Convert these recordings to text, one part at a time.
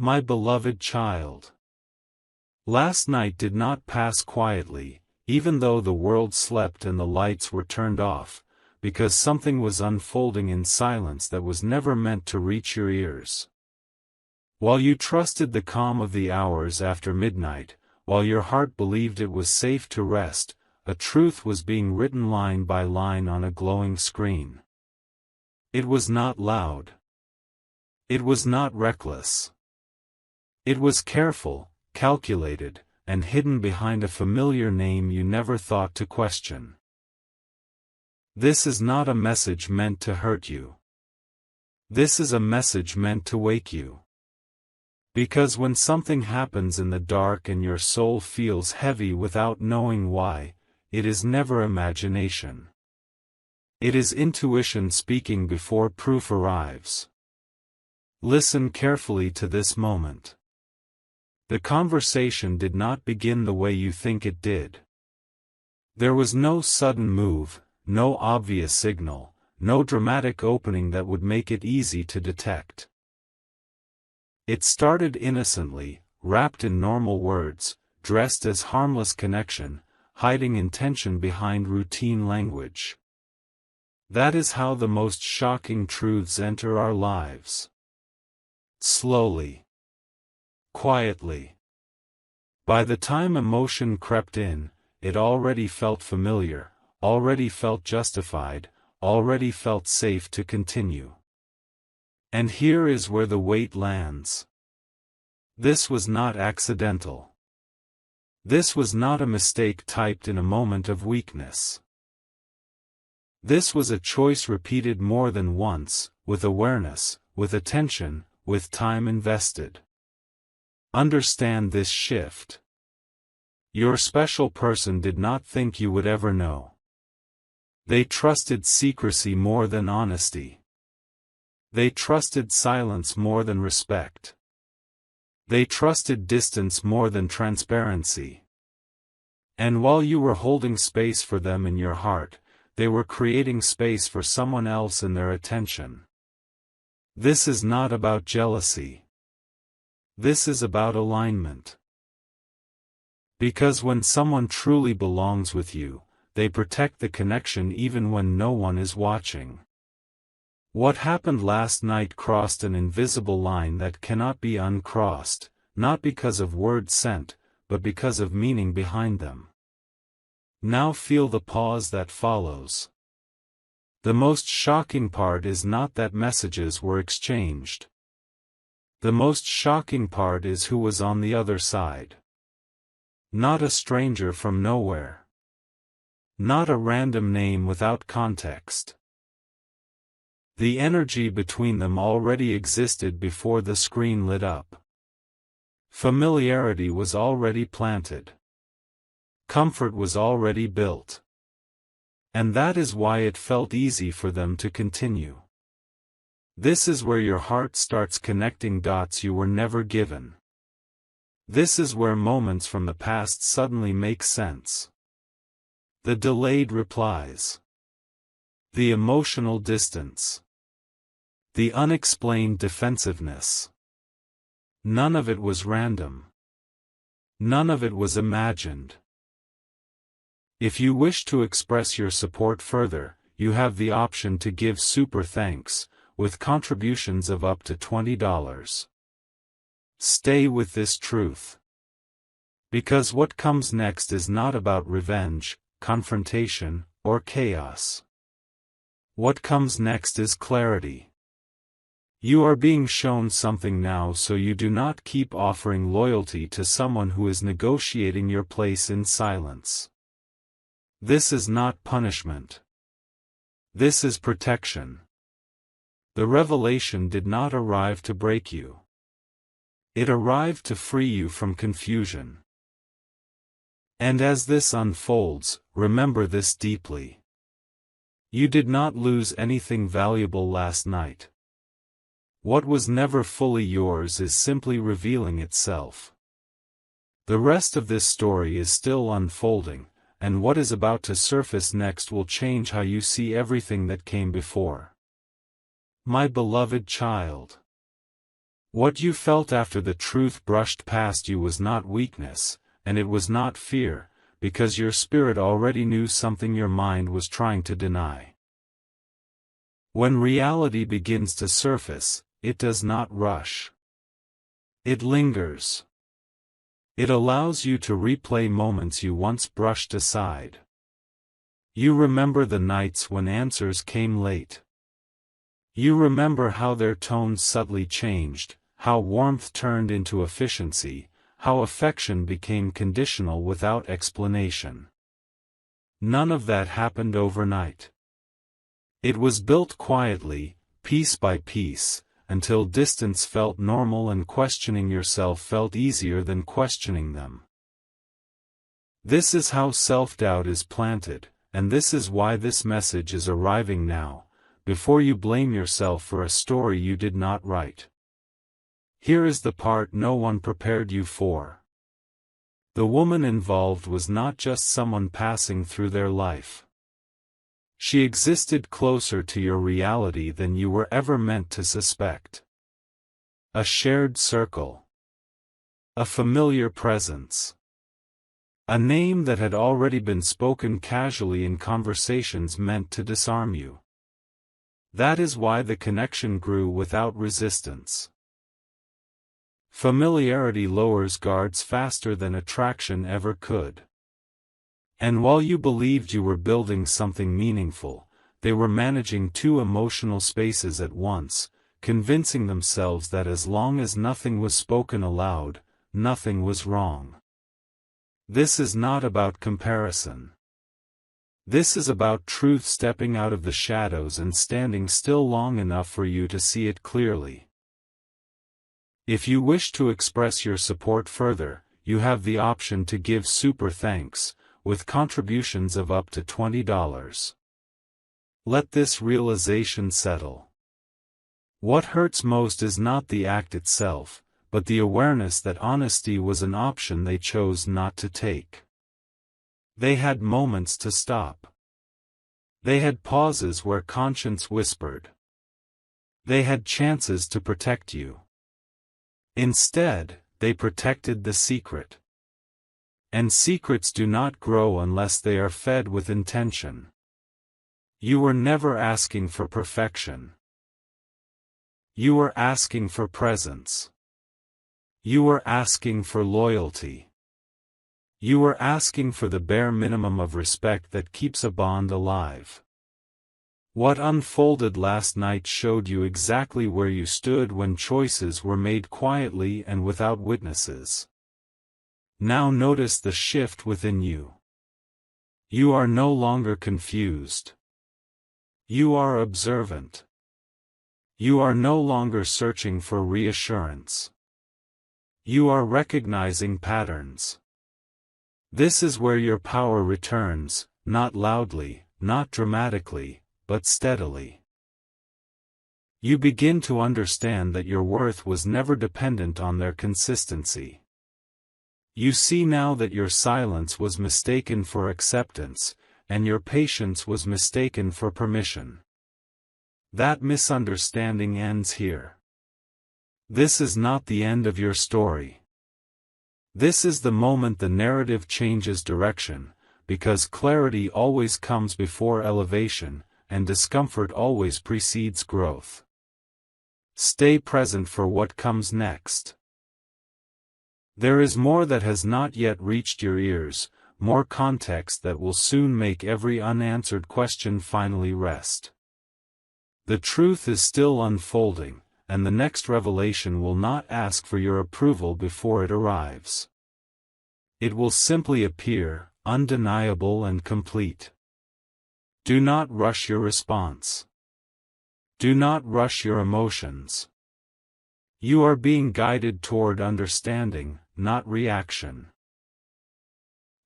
My beloved child. Last night did not pass quietly, even though the world slept and the lights were turned off, because something was unfolding in silence that was never meant to reach your ears. While you trusted the calm of the hours after midnight, while your heart believed it was safe to rest, a truth was being written line by line on a glowing screen. It was not loud. It was not reckless. It was careful, calculated, and hidden behind a familiar name you never thought to question. This is not a message meant to hurt you. This is a message meant to wake you. Because when something happens in the dark and your soul feels heavy without knowing why, it is never imagination. It is intuition speaking before proof arrives. Listen carefully to this moment. The conversation did not begin the way you think it did. There was no sudden move, no obvious signal, no dramatic opening that would make it easy to detect. It started innocently, wrapped in normal words, dressed as harmless connection, hiding intention behind routine language. That is how the most shocking truths enter our lives. Slowly. Quietly. By the time emotion crept in, it already felt familiar, already felt justified, already felt safe to continue. And here is where the weight lands. This was not accidental. This was not a mistake typed in a moment of weakness. This was a choice repeated more than once, with awareness, with attention, with time invested. Understand this shift. Your special person did not think you would ever know. They trusted secrecy more than honesty. They trusted silence more than respect. They trusted distance more than transparency. And while you were holding space for them in your heart, they were creating space for someone else in their attention. This is not about jealousy. This is about alignment. Because when someone truly belongs with you, they protect the connection even when no one is watching. What happened last night crossed an invisible line that cannot be uncrossed, not because of words sent, but because of meaning behind them. Now feel the pause that follows. The most shocking part is not that messages were exchanged. The most shocking part is who was on the other side. Not a stranger from nowhere. Not a random name without context. The energy between them already existed before the screen lit up. Familiarity was already planted. Comfort was already built. And that is why it felt easy for them to continue. This is where your heart starts connecting dots you were never given. This is where moments from the past suddenly make sense. The delayed replies. The emotional distance. The unexplained defensiveness. None of it was random. None of it was imagined. If you wish to express your support further, you have the option to give super thanks, with contributions of up to $20. Stay with this truth. Because what comes next is not about revenge, confrontation, or chaos. What comes next is clarity. You are being shown something now, so you do not keep offering loyalty to someone who is negotiating your place in silence. This is not punishment. This is protection. The revelation did not arrive to break you. It arrived to free you from confusion. And as this unfolds, remember this deeply. You did not lose anything valuable last night. What was never fully yours is simply revealing itself. The rest of this story is still unfolding, and what is about to surface next will change how you see everything that came before. My beloved child. What you felt after the truth brushed past you was not weakness, and it was not fear, because your spirit already knew something your mind was trying to deny. When reality begins to surface, it does not rush. It lingers. It allows you to replay moments you once brushed aside. You remember the nights when answers came late. You remember how their tones subtly changed, how warmth turned into efficiency, how affection became conditional without explanation. None of that happened overnight. It was built quietly, piece by piece, until distance felt normal and questioning yourself felt easier than questioning them. This is how self-doubt is planted, and this is why this message is arriving now, before you blame yourself for a story you did not write. Here is the part no one prepared you for. The woman involved was not just someone passing through their life. She existed closer to your reality than you were ever meant to suspect. A shared circle. A familiar presence. A name that had already been spoken casually in conversations meant to disarm you. That is why the connection grew without resistance. Familiarity lowers guards faster than attraction ever could. And while you believed you were building something meaningful, they were managing two emotional spaces at once, convincing themselves that as long as nothing was spoken aloud, nothing was wrong. This is not about comparison. This is about truth stepping out of the shadows and standing still long enough for you to see it clearly. If you wish to express your support further, you have the option to give super thanks, with contributions of up to $20. Let this realization settle. What hurts most is not the act itself, but the awareness that honesty was an option they chose not to take. They had moments to stop. They had pauses where conscience whispered. They had chances to protect you. Instead, they protected the secret. And secrets do not grow unless they are fed with intention. You were never asking for perfection. You were asking for presence. You were asking for loyalty. You were asking for the bare minimum of respect that keeps a bond alive. What unfolded last night showed you exactly where you stood when choices were made quietly and without witnesses. Now notice the shift within you. You are no longer confused. You are observant. You are no longer searching for reassurance. You are recognizing patterns. This is where your power returns, not loudly, not dramatically, but steadily. You begin to understand that your worth was never dependent on their consistency. You see now that your silence was mistaken for acceptance, and your patience was mistaken for permission. That misunderstanding ends here. This is not the end of your story. This is the moment the narrative changes direction, because clarity always comes before elevation, and discomfort always precedes growth. Stay present for what comes next. There is more that has not yet reached your ears, more context that will soon make every unanswered question finally rest. The truth is still unfolding, and the next revelation will not ask for your approval before it arrives. It will simply appear, undeniable and complete. Do not rush your response. Do not rush your emotions. You are being guided toward understanding, not reaction.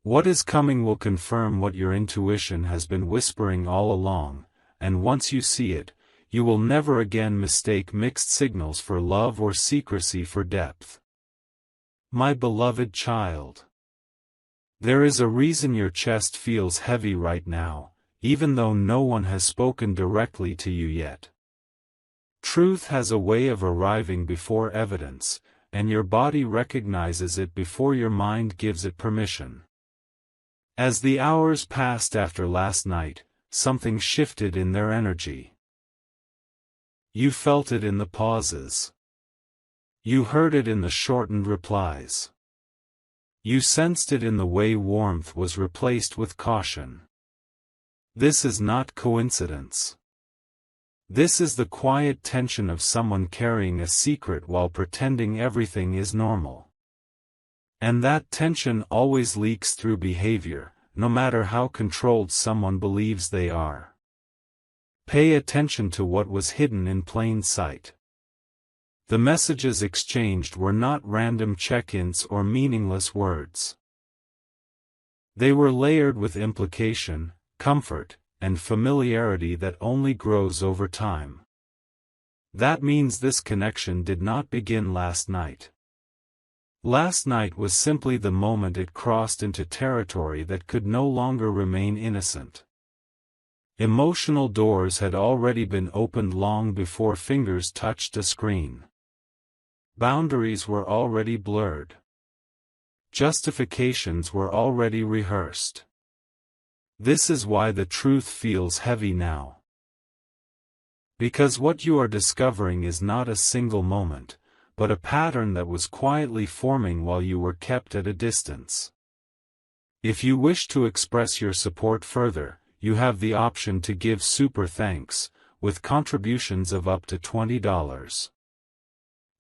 What is coming will confirm what your intuition has been whispering all along, and once you see it, you will never again mistake mixed signals for love or secrecy for depth. My beloved child. There is a reason your chest feels heavy right now, even though no one has spoken directly to you yet. Truth has a way of arriving before evidence, and your body recognizes it before your mind gives it permission. As the hours passed after last night, something shifted in their energy. You felt it in the pauses. You heard it in the shortened replies. You sensed it in the way warmth was replaced with caution. This is not coincidence. This is the quiet tension of someone carrying a secret while pretending everything is normal. And that tension always leaks through behavior, no matter how controlled someone believes they are. Pay attention to what was hidden in plain sight. The messages exchanged were not random check-ins or meaningless words. They were layered with implication, comfort, and familiarity that only grows over time. That means this connection did not begin last night. Last night was simply the moment it crossed into territory that could no longer remain innocent. Emotional doors had already been opened long before fingers touched a screen. Boundaries were already blurred. Justifications were already rehearsed. This is why the truth feels heavy now. Because what you are discovering is not a single moment, but a pattern that was quietly forming while you were kept at a distance. If you wish to express your support further, you have the option to give super thanks, with contributions of up to $20.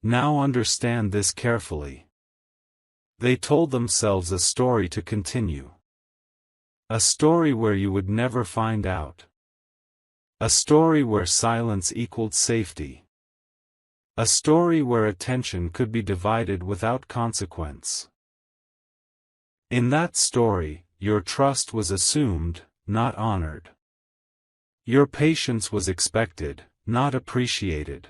Now understand this carefully. They told themselves a story to continue. A story where you would never find out. A story where silence equaled safety. A story where attention could be divided without consequence. In that story, your trust was assumed, not honored. Your patience was expected, not appreciated.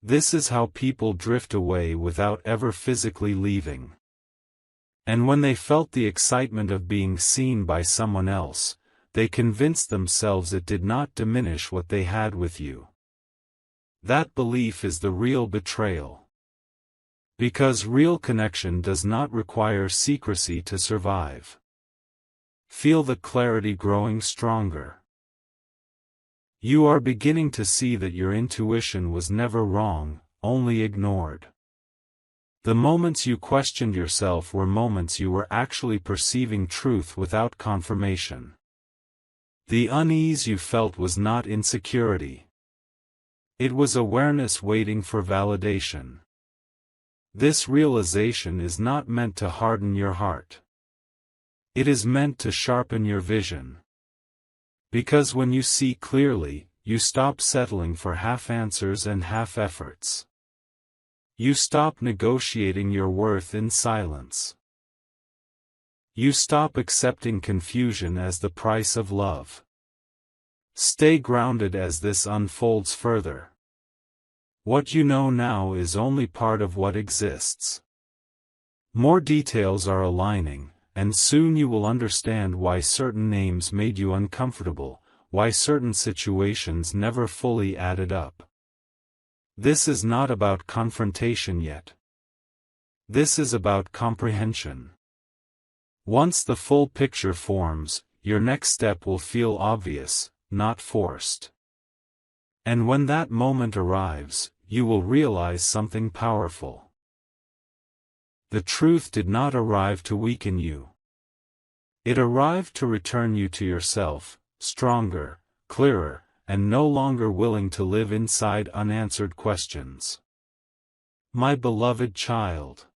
This is how people drift away without ever physically leaving. And when they felt the excitement of being seen by someone else, they convinced themselves it did not diminish what they had with you. That belief is the real betrayal. Because real connection does not require secrecy to survive. Feel the clarity growing stronger. You are beginning to see that your intuition was never wrong, only ignored. The moments you questioned yourself were moments you were actually perceiving truth without confirmation. The unease you felt was not insecurity. It was awareness waiting for validation. This realization is not meant to harden your heart. It is meant to sharpen your vision. Because when you see clearly, you stop settling for half answers and half efforts. You stop negotiating your worth in silence. You stop accepting confusion as the price of love. Stay grounded as this unfolds further. What you know now is only part of what exists. More details are aligning, and soon you will understand why certain names made you uncomfortable, why certain situations never fully added up. This is not about confrontation yet. This is about comprehension. Once the full picture forms, your next step will feel obvious, not forced. And when that moment arrives, you will realize something powerful. The truth did not arrive to weaken you. It arrived to return you to yourself, stronger, clearer, and no longer willing to live inside unanswered questions. My beloved child.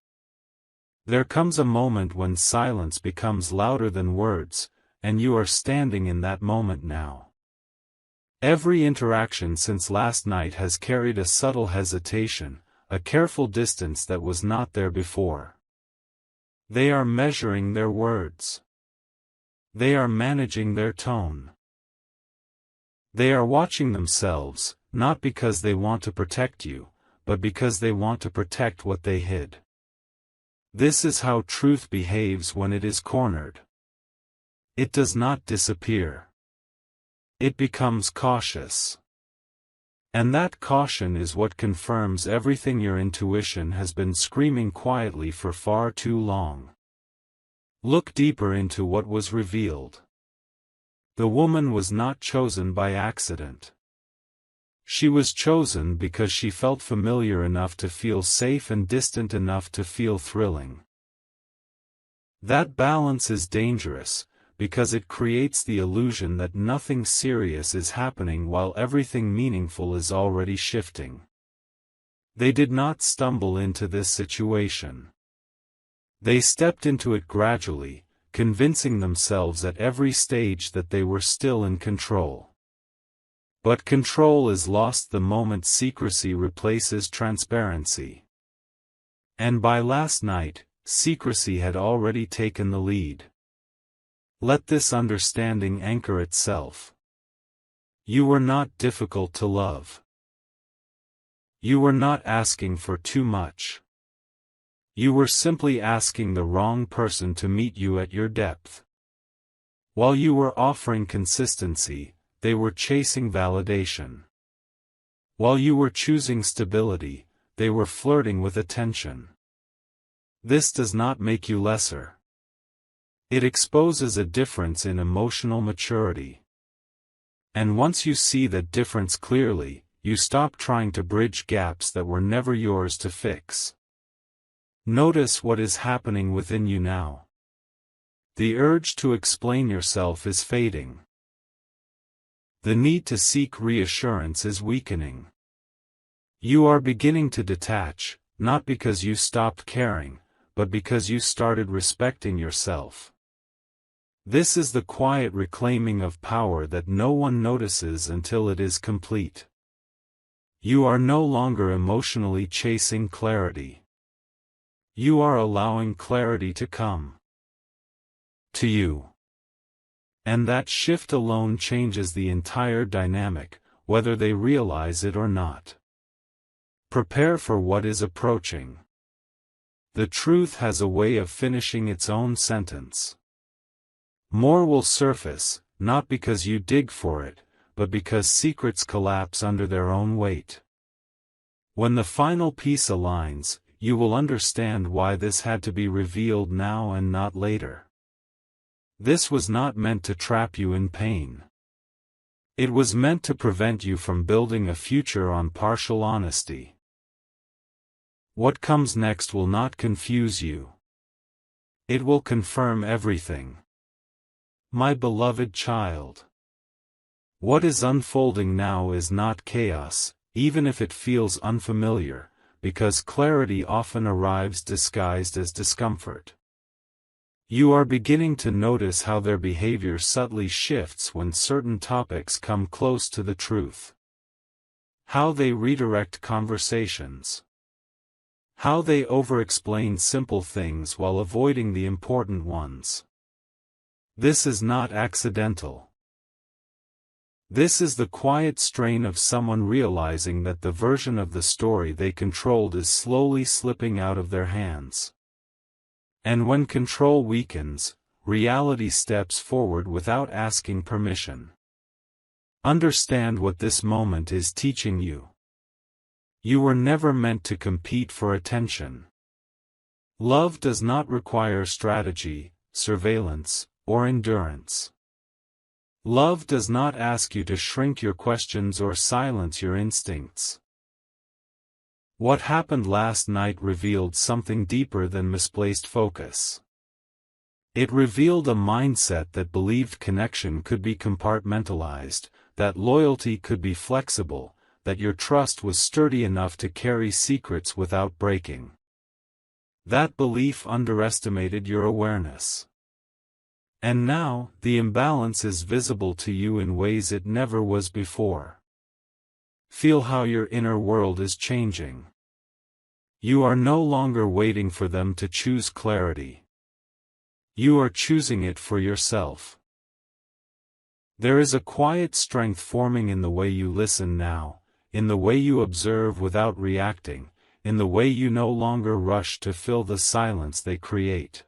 There comes a moment when silence becomes louder than words, and you are standing in that moment now. Every interaction since last night has carried a subtle hesitation, a careful distance that was not there before. They are measuring their words. They are managing their tone. They are watching themselves, not because they want to protect you, but because they want to protect what they hid. This is how truth behaves when it is cornered. It does not disappear. It becomes cautious. And that caution is what confirms everything your intuition has been screaming quietly for far too long. Look deeper into what was revealed. The woman was not chosen by accident. She was chosen because she felt familiar enough to feel safe and distant enough to feel thrilling. That balance is dangerous, because it creates the illusion that nothing serious is happening while everything meaningful is already shifting. They did not stumble into this situation. They stepped into it gradually, convincing themselves at every stage that they were still in control. But control is lost the moment secrecy replaces transparency. And by last night, secrecy had already taken the lead. Let this understanding anchor itself. You were not difficult to love. You were not asking for too much. You were simply asking the wrong person to meet you at your depth. While you were offering consistency, they were chasing validation. While you were choosing stability, they were flirting with attention. This does not make you lesser. It exposes a difference in emotional maturity. And once you see that difference clearly, you stop trying to bridge gaps that were never yours to fix. Notice what is happening within you now. The urge to explain yourself is fading. The need to seek reassurance is weakening. You are beginning to detach, not because you stopped caring, but because you started respecting yourself. This is the quiet reclaiming of power that no one notices until it is complete. You are no longer emotionally chasing clarity. You are allowing clarity to come to you. And that shift alone changes the entire dynamic, whether they realize it or not. Prepare for what is approaching. The truth has a way of finishing its own sentence. More will surface, not because you dig for it, but because secrets collapse under their own weight. When the final piece aligns, you will understand why this had to be revealed now and not later. This was not meant to trap you in pain. It was meant to prevent you from building a future on partial honesty. What comes next will not confuse you. It will confirm everything. My beloved child. What is unfolding now is not chaos, even if it feels unfamiliar, because clarity often arrives disguised as discomfort. You are beginning to notice how their behavior subtly shifts when certain topics come close to the truth. How they redirect conversations. How they over-explain simple things while avoiding the important ones. This is not accidental. This is the quiet strain of someone realizing that the version of the story they controlled is slowly slipping out of their hands. And when control weakens, reality steps forward without asking permission. Understand what this moment is teaching you. You were never meant to compete for attention. Love does not require strategy, surveillance, or endurance. Love does not ask you to shrink your questions or silence your instincts. What happened last night revealed something deeper than misplaced focus. It revealed a mindset that believed connection could be compartmentalized, that loyalty could be flexible, that your trust was sturdy enough to carry secrets without breaking. That belief underestimated your awareness. And now, the imbalance is visible to you in ways it never was before. Feel how your inner world is changing. You are no longer waiting for them to choose clarity. You are choosing it for yourself. There is a quiet strength forming in the way you listen now, in the way you observe without reacting, in the way you no longer rush to fill the silence they create.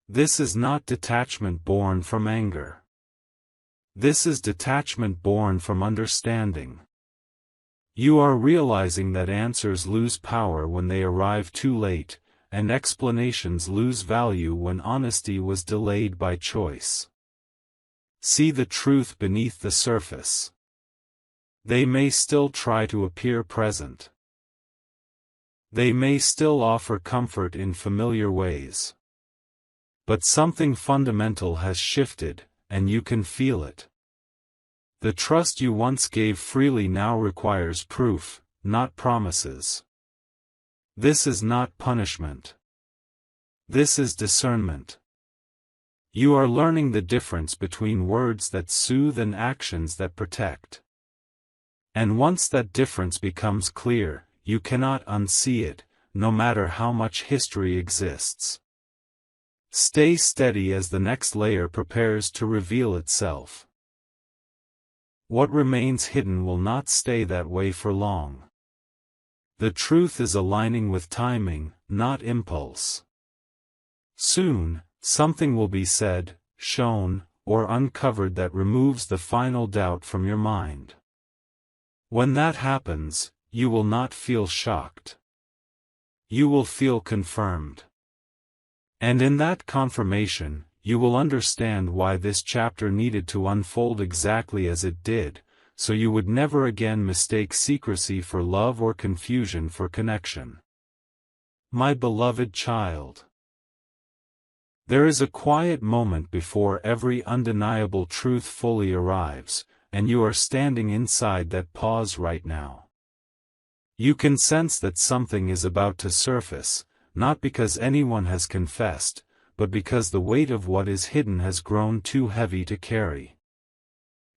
This is not detachment born from anger. This is detachment born from understanding. You are realizing that answers lose power when they arrive too late, and explanations lose value when honesty was delayed by choice. See the truth beneath the surface. They may still try to appear present. They may still offer comfort in familiar ways. But something fundamental has shifted, and you can feel it. The trust you once gave freely now requires proof, not promises. This is not punishment. This is discernment. You are learning the difference between words that soothe and actions that protect. And once that difference becomes clear, you cannot unsee it, no matter how much history exists. Stay steady as the next layer prepares to reveal itself. What remains hidden will not stay that way for long. The truth is aligning with timing, not impulse. Soon, something will be said, shown, or uncovered that removes the final doubt from your mind. When that happens, you will not feel shocked. You will feel confirmed. And in that confirmation, you will understand why this chapter needed to unfold exactly as it did, so you would never again mistake secrecy for love or confusion for connection. My beloved child. There is a quiet moment before every undeniable truth fully arrives, and you are standing inside that pause right now. You can sense that something is about to surface, not because anyone has confessed, but because the weight of what is hidden has grown too heavy to carry.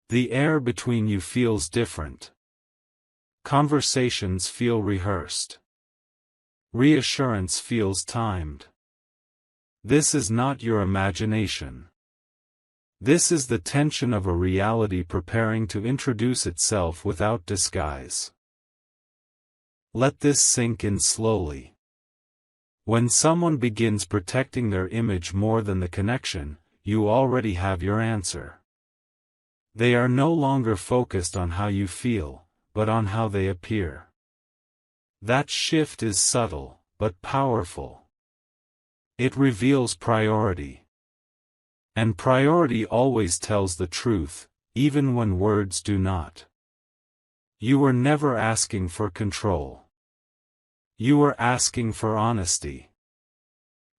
The air between you feels different. Conversations feel rehearsed. Reassurance feels timed. This is not your imagination. This is the tension of a reality preparing to introduce itself without disguise. Let this sink in slowly. When someone begins protecting their image more than the connection, you already have your answer. They are no longer focused on how you feel, but on how they appear. That shift is subtle, but powerful. It reveals priority. And priority always tells the truth, even when words do not. You were never asking for control. You were asking for honesty.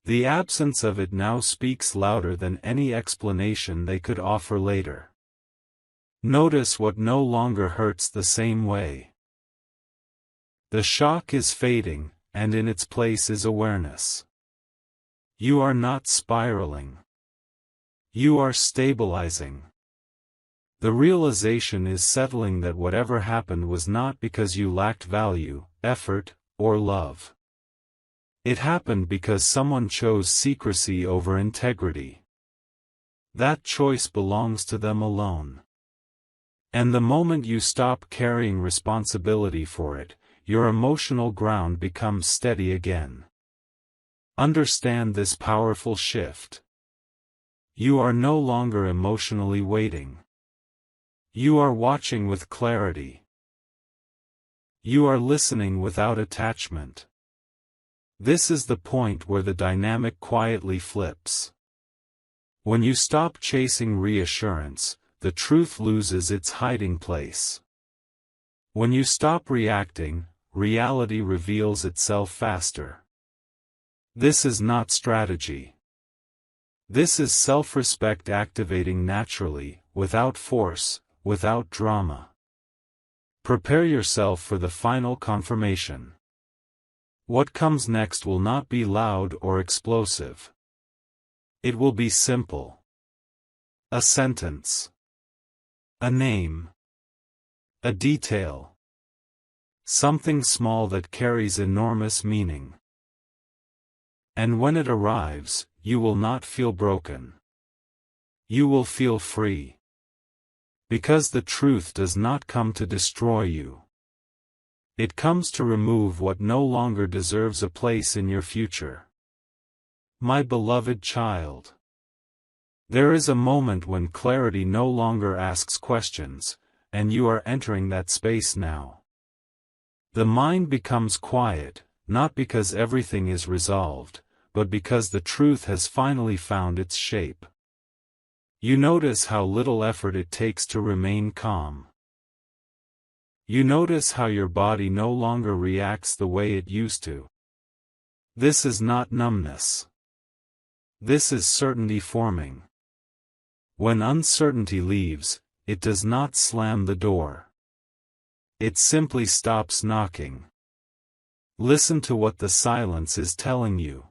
The absence of it now speaks louder than any explanation they could offer later. Notice what no longer hurts the same way. The shock is fading, and in its place is awareness. You are not spiraling. You are stabilizing. The realization is settling that whatever happened was not because you lacked value, effort, or love. It happened because someone chose secrecy over integrity. That choice belongs to them alone. And the moment you stop carrying responsibility for it, your emotional ground becomes steady again. Understand this powerful shift. You are no longer emotionally waiting. You are watching with clarity. You are listening without attachment. This is the point where the dynamic quietly flips. When you stop chasing reassurance, the truth loses its hiding place. When you stop reacting, reality reveals itself faster. This is not strategy. This is self-respect activating naturally, without force, without drama. Prepare yourself for the final confirmation. What comes next will not be loud or explosive. It will be simple. A sentence. A name. A detail. Something small that carries enormous meaning. And when it arrives, you will not feel broken. You will feel free. Because the truth does not come to destroy you. It comes to remove what no longer deserves a place in your future. My beloved child. There is a moment when clarity no longer asks questions, and you are entering that space now. The mind becomes quiet, not because everything is resolved, but because the truth has finally found its shape. You notice how little effort it takes to remain calm. You notice how your body no longer reacts the way it used to. This is not numbness. This is certainty forming. When uncertainty leaves, it does not slam the door. It simply stops knocking. Listen to what the silence is telling you.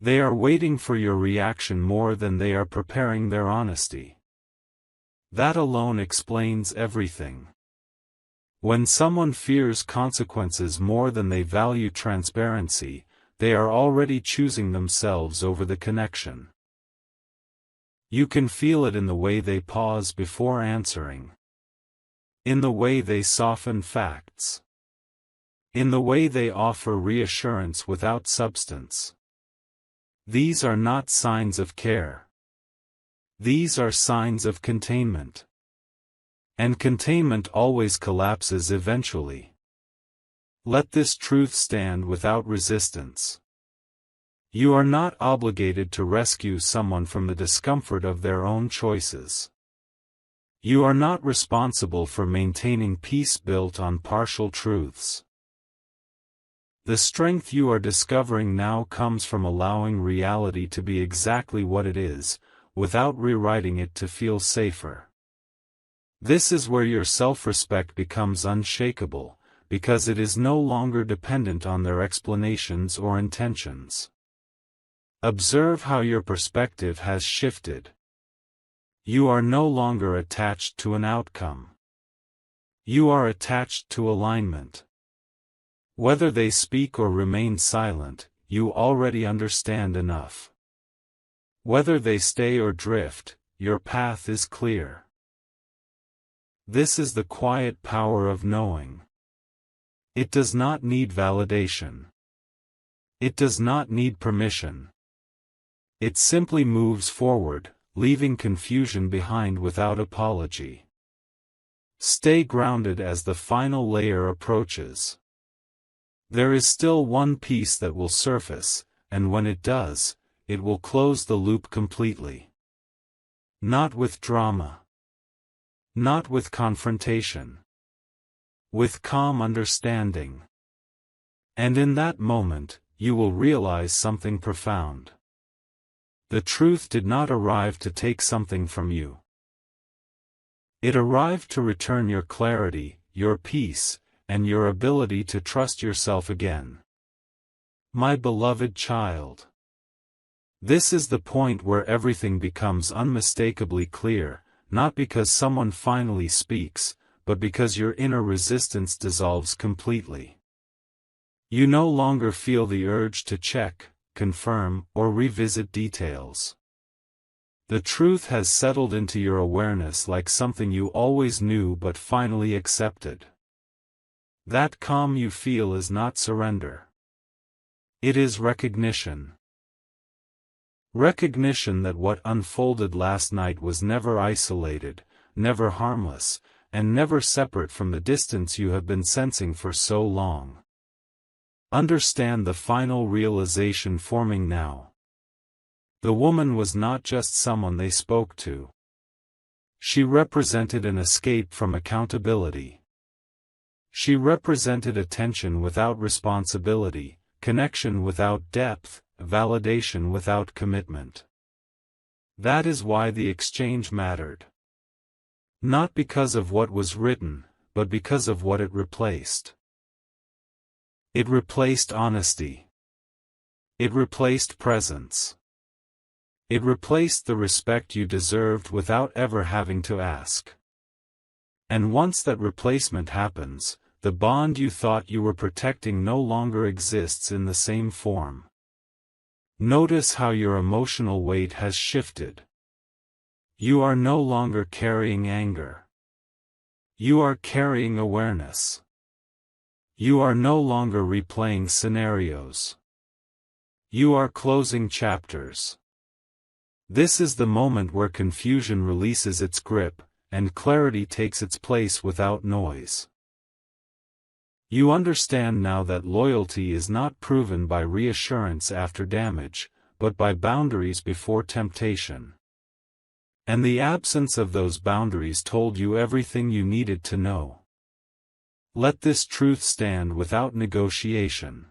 They are waiting for your reaction more than they are preparing their honesty. That alone explains everything. When someone fears consequences more than they value transparency, they are already choosing themselves over the connection. You can feel it in the way they pause before answering. In the way they soften facts. In the way they offer reassurance without substance. These are not signs of care. These are signs of containment. And containment always collapses eventually. Let this truth stand without resistance. You are not obligated to rescue someone from the discomfort of their own choices. You are not responsible for maintaining peace built on partial truths. The strength you are discovering now comes from allowing reality to be exactly what it is, without rewriting it to feel safer. This is where your self-respect becomes unshakable, because it is no longer dependent on their explanations or intentions. Observe how your perspective has shifted. You are no longer attached to an outcome. You are attached to alignment. Whether they speak or remain silent, you already understand enough. Whether they stay or drift, your path is clear. This is the quiet power of knowing. It does not need validation. It does not need permission. It simply moves forward, leaving confusion behind without apology. Stay grounded as the final layer approaches. There is still one piece that will surface, and when it does, it will close the loop completely. Not with drama. Not with confrontation. With calm understanding. And in that moment, you will realize something profound. The truth did not arrive to take something from you. It arrived to return your clarity, your peace, and your ability to trust yourself again. My beloved child. This is the point where everything becomes unmistakably clear, not because someone finally speaks, but because your inner resistance dissolves completely. You no longer feel the urge to check, confirm, or revisit details. The truth has settled into your awareness like something you always knew but finally accepted. That calm you feel is not surrender. It is recognition. Recognition that what unfolded last night was never isolated, never harmless, and never separate from the distance you have been sensing for so long. Understand the final realization forming now. The woman was not just someone they spoke to. She represented an escape from accountability. She represented attention without responsibility, connection without depth, validation without commitment. That is why the exchange mattered. Not because of what was written, but because of what it replaced. It replaced honesty. It replaced presence. It replaced the respect you deserved without ever having to ask. And once that replacement happens, the bond you thought you were protecting no longer exists in the same form. Notice how your emotional weight has shifted. You are no longer carrying anger. You are carrying awareness. You are no longer replaying scenarios. You are closing chapters. This is the moment where confusion releases its grip, and clarity takes its place without noise. You understand now that loyalty is not proven by reassurance after damage, but by boundaries before temptation. And the absence of those boundaries told you everything you needed to know. Let this truth stand without negotiation.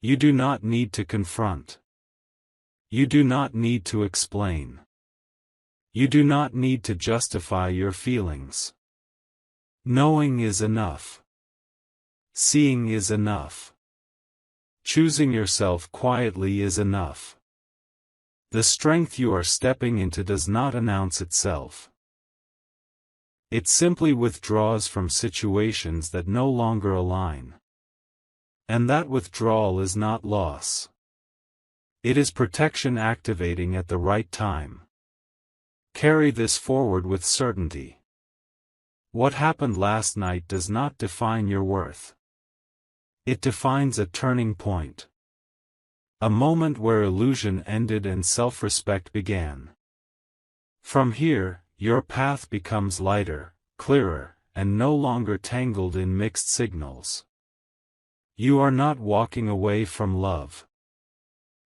You do not need to confront. You do not need to explain. You do not need to justify your feelings. Knowing is enough. Seeing is enough. Choosing yourself quietly is enough. The strength you are stepping into does not announce itself. It simply withdraws from situations that no longer align. And that withdrawal is not loss. It is protection activating at the right time. Carry this forward with certainty. What happened last night does not define your worth. It defines a turning point. A moment where illusion ended and self-respect began. From here, your path becomes lighter, clearer, and no longer tangled in mixed signals. You are not walking away from love.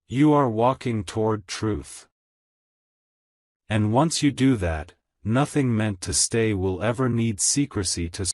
You are walking toward truth. And once you do that, nothing meant to stay will ever need secrecy to